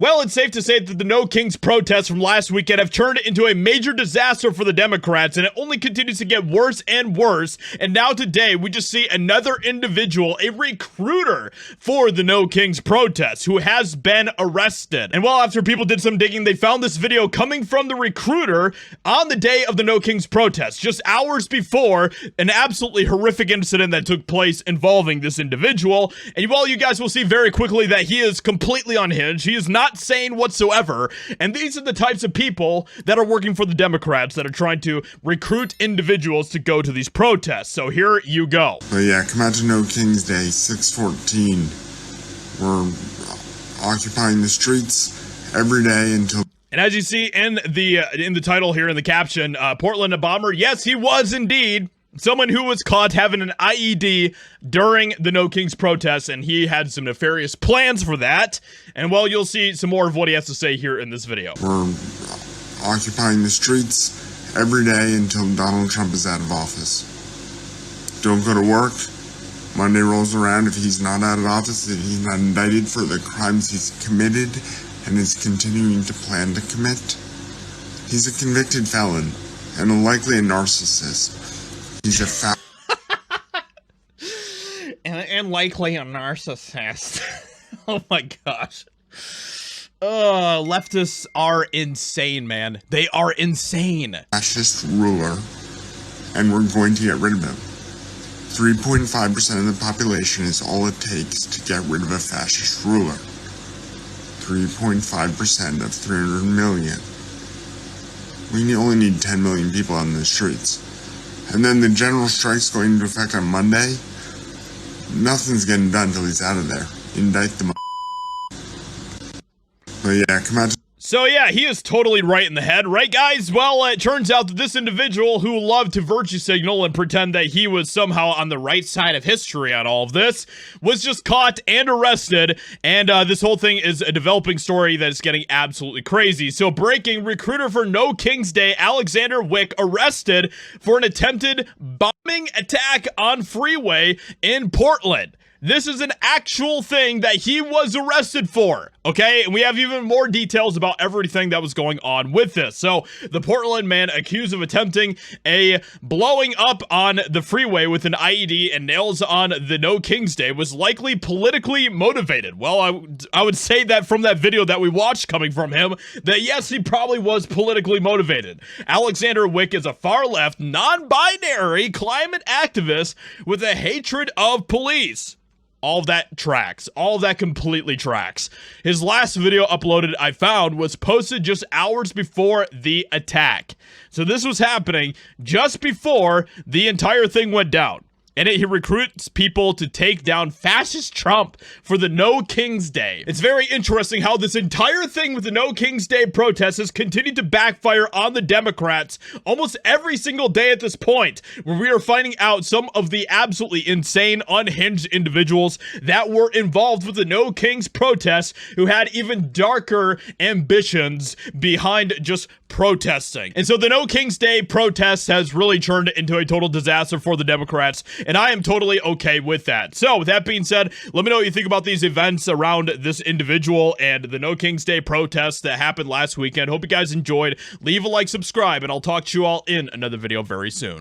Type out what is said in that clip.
Well, it's safe to say that the No Kings protests from last weekend have turned into a major disaster for the Democrats, and it only continues to get worse and worse. And now today, we just see another individual, a recruiter for the No Kings protests, who has been arrested. And well, after people did some digging, they found this video coming from the recruiter on the day of the No Kings protests, just hours before an absolutely horrific incident that took place involving this individual. And well, you guys will see very quickly that he is completely unhinged. He is not sane whatsoever, and these are the types of people that are working for the Democrats that are trying to recruit individuals to go to these protests. So here you go. But yeah, come out to No King's Day, 6/14. We're occupying the streets every day until... And as you see in the title here in the caption, Portland a bomber. Yes, he was indeed. Someone who was caught having an IED during the No Kings protests, and he had some nefarious plans for that. And well, you'll see some more of what he has to say here in this video. We're occupying the streets every day until Donald Trump is out of office. Don't go to work. Monday rolls around. If he's not out of office, if he's not indicted for the crimes he's committed and is continuing to plan to commit, he's a convicted felon and likely a narcissist. He's a and likely a narcissist. Oh my gosh. Leftists are insane, man. They are insane. Fascist ruler, and we're going to get rid of him. 3.5% of the population is all it takes to get rid of a fascist ruler. 3.5% of 300 million. We only need 10 million people on the streets. And then the general strike's going into effect on Monday. Nothing's getting done until he's out of there. Indict the But yeah, come out. So yeah, he is totally right in the head, right guys? Well, it turns out that this individual who loved to virtue signal and pretend that he was somehow on the right side of history on all of this was just caught and arrested, and this whole thing is a developing story that is getting absolutely crazy. So breaking, recruiter for No King's Day, Alexander Wick, arrested for an attempted bombing attack on freeway in Portland. This is an actual thing that he was arrested for, okay? And we have even more details about everything that was going on with this. So, the Portland man accused of attempting a blowing up on the freeway with an IED and nails on the No King's Day was likely politically motivated. Well, I would say that from that video that we watched coming from him, that yes, he probably was politically motivated. Alexander Wick is a far-left, non-binary climate activist with a hatred of police. All of that tracks. All of that completely tracks. His last video uploaded, I found, was posted just hours before the attack. So this was happening just before the entire thing went down. And he recruits people to take down fascist Trump for the No King's Day. It's very interesting how this entire thing with the No King's Day protests has continued to backfire on the Democrats almost every single day at this point, where we are finding out some of the absolutely insane, unhinged individuals that were involved with the No Kings protests who had even darker ambitions behind just protesting. And so the No King's Day protest has really turned into a total disaster for the Democrats, and I am totally okay with that. So with that being said, let me know what you think about these events around this individual and the No King's Day protests that happened last weekend. Hope you guys enjoyed. Leave a like, subscribe, and I'll talk to you all in another video very soon.